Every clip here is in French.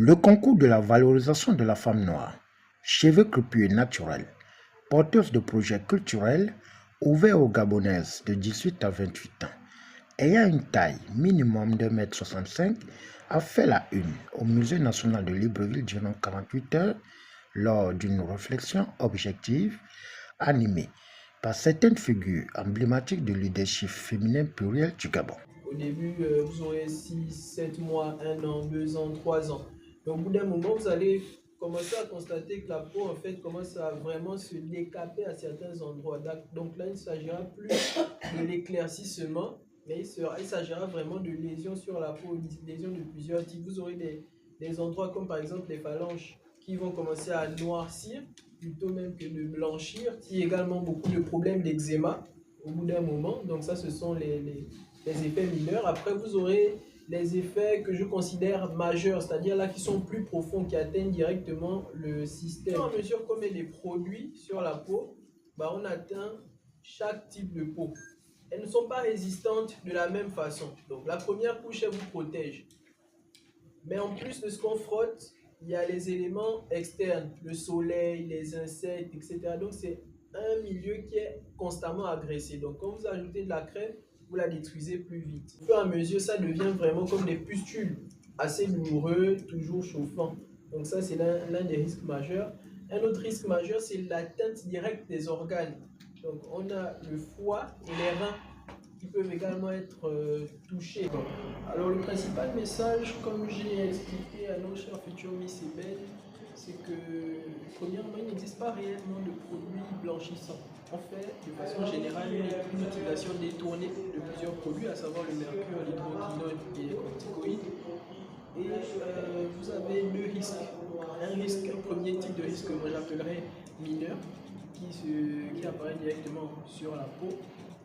Le concours de la valorisation de la femme noire, cheveux crépus et naturels, porteuse de projets culturels ouverts aux Gabonaises de 18 à 28 ans, ayant une taille minimum de 1,65 m, a fait la une au Musée national de Libreville durant 48 heures lors d'une réflexion objective animée par certaines figures emblématiques du leadership féminin pluriel du Gabon. Au début, vous aurez 6, 7 mois, 1 an, 2 ans, 3 ans. Donc, au bout d'un moment, vous allez commencer à constater que la peau, en fait, commence à vraiment se décaper à certains endroits. Donc là, il ne s'agira plus de l'éclaircissement, mais il s'agira vraiment de lésions sur la peau, lésions de plusieurs types. Vous aurez des endroits comme par exemple les phalanges qui vont commencer à noircir, plutôt même que de blanchir. Il y a également beaucoup de problèmes d'eczéma au bout d'un moment. Donc ça, ce sont les effets mineurs. Après, vous aurez les effets que je considère majeurs, c'est-à-dire là qui sont plus profonds, qui atteignent directement le système. À mesure qu'on met des produits sur la peau, on atteint chaque type de peau. Elles ne sont pas résistantes de la même façon. Donc la première couche, elle vous protège. Mais en plus de ce qu'on frotte, il y a les éléments externes, le soleil, les insectes, etc. Donc c'est un milieu qui est constamment agressé. Donc quand vous ajoutez de la crème, vous la détruisez plus vite. Au fur et à mesure, ça devient vraiment comme des pustules, assez douloureux, toujours chauffant. Donc ça, c'est l'un des risques majeurs. Un autre risque majeur, c'est l'atteinte directe des organes. Donc on a le foie et les reins qui peuvent également être touchés. Alors le principal message, comme j'ai expliqué à nos chers futurs Miss et Belle, c'est que premièrement, il n'existe pas réellement de produits blanchissants. On fait de façon générale une utilisation détournée de plusieurs produits, à savoir le mercure, l'hydroquinone et les corticoïdes. Et vous avez deux risques. Un premier type de risque que moi j'appellerais mineur, qui apparaît directement sur la peau.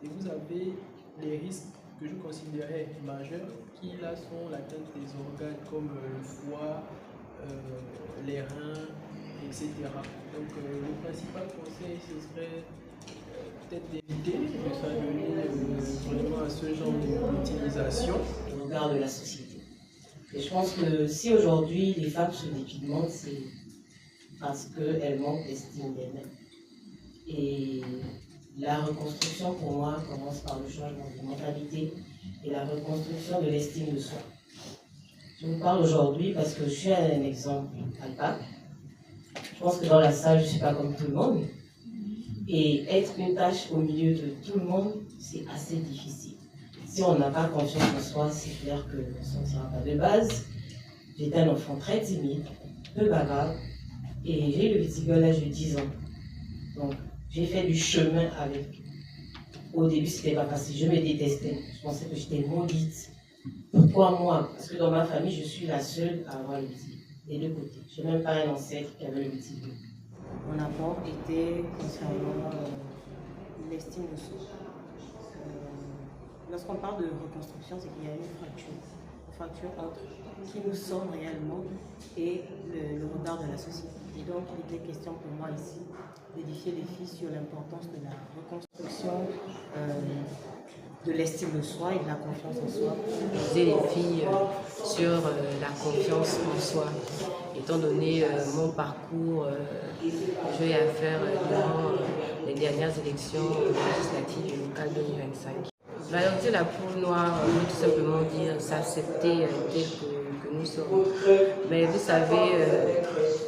Et vous avez les risques que je considérais majeurs, qui là sont l'atteinte des organes comme le foie, les reins, etc. Donc le principal conseil, ce serait peut-être d'éviter de s'adonner vraiment à ce genre d'utilisation. Au regard de la société. Et je pense que si aujourd'hui les femmes se dépigmentent, c'est parce qu'elles manquent d'estime d'elles-mêmes. Et la reconstruction, pour moi, commence par le changement de mentalité et la reconstruction de l'estime de soi. Je vous parle aujourd'hui parce que je suis un exemple palpable. Je pense que dans la salle, je ne suis pas comme tout le monde. Et être une tâche au milieu de tout le monde, c'est assez difficile. Si on n'a pas confiance en soi, c'est clair que on ne s'en tira pas. De base, j'étais un enfant très timide, peu bagarre, et j'ai eu le vitiligo à l'âge de 10 ans. Donc, j'ai fait du chemin avec. Au début, c'était pas facile. Je me détestais. Je pensais que j'étais maudite. Pourquoi moi? Parce que dans ma famille, je suis la seule à avoir le vitiligo. Des deux côtés. Je n'ai même pas un ancêtre qui avait le vitiligo. Mon apport était concernant l'estime de soi. Lorsqu'on parle de reconstruction, c'est qu'il y a une fracture entre qui nous sommes réellement et le regard de la société. Et donc, il était question pour moi ici d'édifier les filles sur l'importance de la reconstruction de l'estime de soi et de la confiance en soi. Aider les filles sur la confiance en soi. Étant donné mon parcours, j'ai à faire durant les dernières élections législatives et locales 2025. Valoriser la peau noire veut tout simplement dire s'accepter tel que nous sommes. Mais vous savez,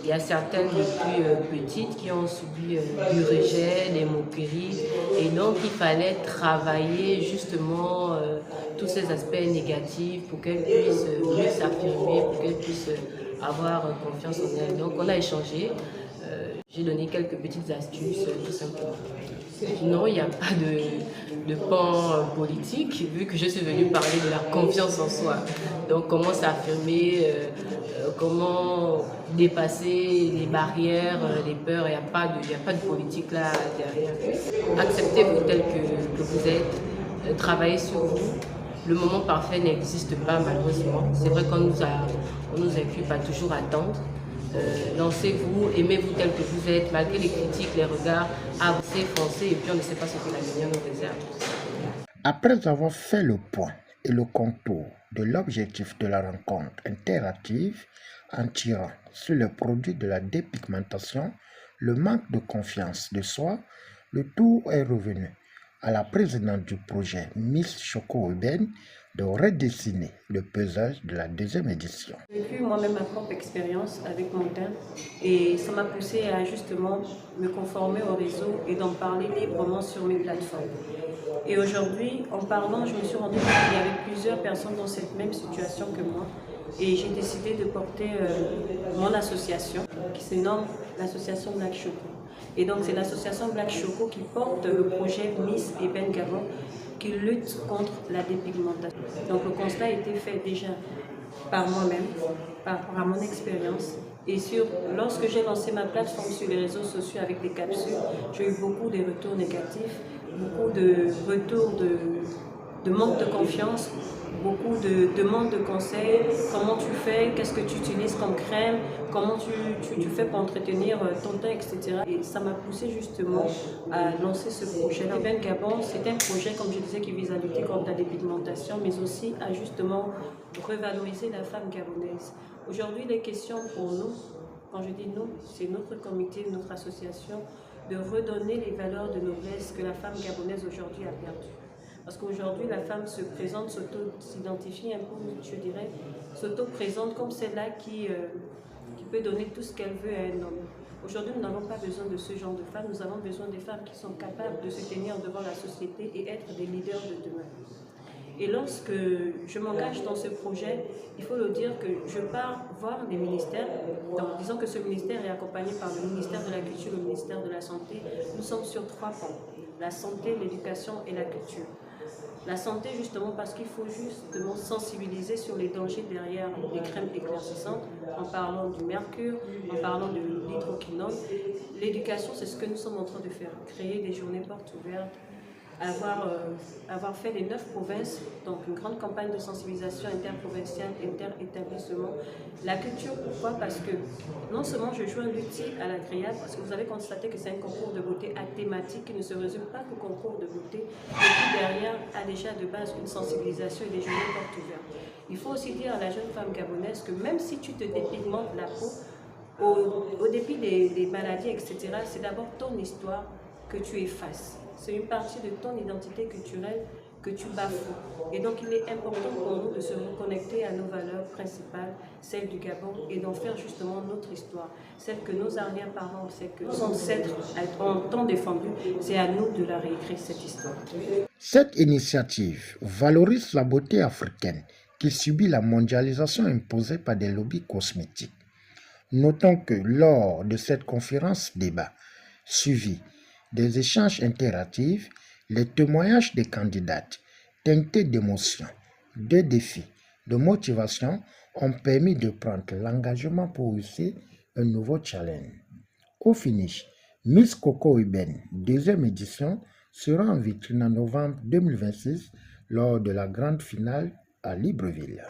il y a certaines depuis petites qui ont subi du rejet, des moqueries, et donc il fallait travailler justement tous ces aspects négatifs pour qu'elles puissent mieux s'affirmer, pour qu'elles puissent avoir confiance en elles. Donc on a échangé. J'ai donné quelques petites astuces, tout simplement. Non, il n'y a pas de pan politique, vu que je suis venue parler de la confiance en soi. Donc, comment s'affirmer, comment dépasser les barrières, les peurs. Il n'y a pas de politique là derrière. Acceptez-vous tel que vous êtes, travaillez sur vous. Le moment parfait n'existe pas, malheureusement. C'est vrai qu'on nous inculque à toujours attendre. Lancez-vous, aimez-vous tel que vous êtes, malgré les critiques, les regards, avancez, foncez, et puis on ne sait pas ce que l'avenir nous réserve. Après avoir fait le point et le contour de l'objectif de la rencontre interactive en tirant sur les produits de la dépigmentation, le manque de confiance de soi, le tour est revenu à la présidente du projet Miss Choco Urbaine de redessiner le paysage de la deuxième édition. J'ai vécu moi-même ma propre expérience avec mon teint et ça m'a poussé à justement me conformer au réseau et d'en parler librement sur mes plateformes. Et aujourd'hui, en parlant, je me suis rendu compte qu'il y avait plusieurs personnes dans cette même situation que moi et j'ai décidé de porter mon association qui se nomme l'association Black Choco. Et donc c'est l'association Black Choco qui porte le projet Miss Eben Gabon qui lutte contre la dépigmentation. Donc le constat a été fait déjà par moi-même, par mon expérience. Et lorsque j'ai lancé ma plateforme sur les réseaux sociaux avec des capsules, j'ai eu beaucoup de retours négatifs, beaucoup de retours de manque de confiance, beaucoup de demandes de conseils, comment tu fais, qu'est-ce que tu utilises comme crème, comment tu fais pour entretenir ton teint, etc. Et ça m'a poussé justement à lancer ce projet. Eben Gabon, c'est un projet, comme je disais, qui vise à lutter contre la dépigmentation, mais aussi à justement revaloriser la femme gabonaise. Aujourd'hui, les questions pour nous, quand je dis nous, c'est notre comité, notre association, de redonner les valeurs de noblesse que la femme gabonaise aujourd'hui a perdues. Parce qu'aujourd'hui, la femme se présente, s'identifie un peu, je dirais, s'auto-présente comme celle-là qui peut donner tout ce qu'elle veut à un homme. Aujourd'hui, nous n'avons pas besoin de ce genre de femmes, nous avons besoin des femmes qui sont capables de se tenir devant la société et être des leaders de demain. Et lorsque je m'engage dans ce projet, il faut le dire que je pars voir les ministères. Donc, disons que ce ministère est accompagné par le ministère de la Culture et le ministère de la Santé. Nous sommes sur 3 pans, la santé, l'éducation et la culture. La santé, justement, parce qu'il faut justement sensibiliser sur les dangers derrière les crèmes éclaircissantes, en parlant du mercure, en parlant de l'hydroquinone. L'éducation, c'est ce que nous sommes en train de faire, créer des journées portes ouvertes, avoir fait les 9 provinces, donc une grande campagne de sensibilisation interprovinciale, inter-établissement. La culture, pourquoi? Parce que non seulement je joue un l'utile à l'agréable, parce que vous avez constaté que c'est un concours de beauté à thématique qui ne se résume pas qu'au concours de beauté, mais qui derrière a déjà de base une sensibilisation et des journées portes ouvertes. Il faut aussi dire à la jeune femme gabonaise que même si tu te dépigmentes la peau, au dépit des maladies, etc., c'est d'abord ton histoire que tu effaces. C'est une partie de ton identité culturelle que tu bafoues. Et donc il est important pour nous de se reconnecter à nos valeurs principales, celles du Gabon, et d'en faire justement notre histoire. Celle que nos arrière-parents, celle que nos ancêtres ont tant défendue, c'est à nous de la réécrire cette histoire. Cette initiative valorise la beauté africaine qui subit la mondialisation imposée par des lobbies cosmétiques. Notons que lors de cette conférence-débat, suivie des échanges interactifs, les témoignages des candidates, teintés d'émotion, de défis, de motivation, ont permis de prendre l'engagement pour réussir un nouveau challenge. Au finish, Miss Coco Urbaine, deuxième édition, sera en vitrine en novembre 2026 lors de la grande finale à Libreville.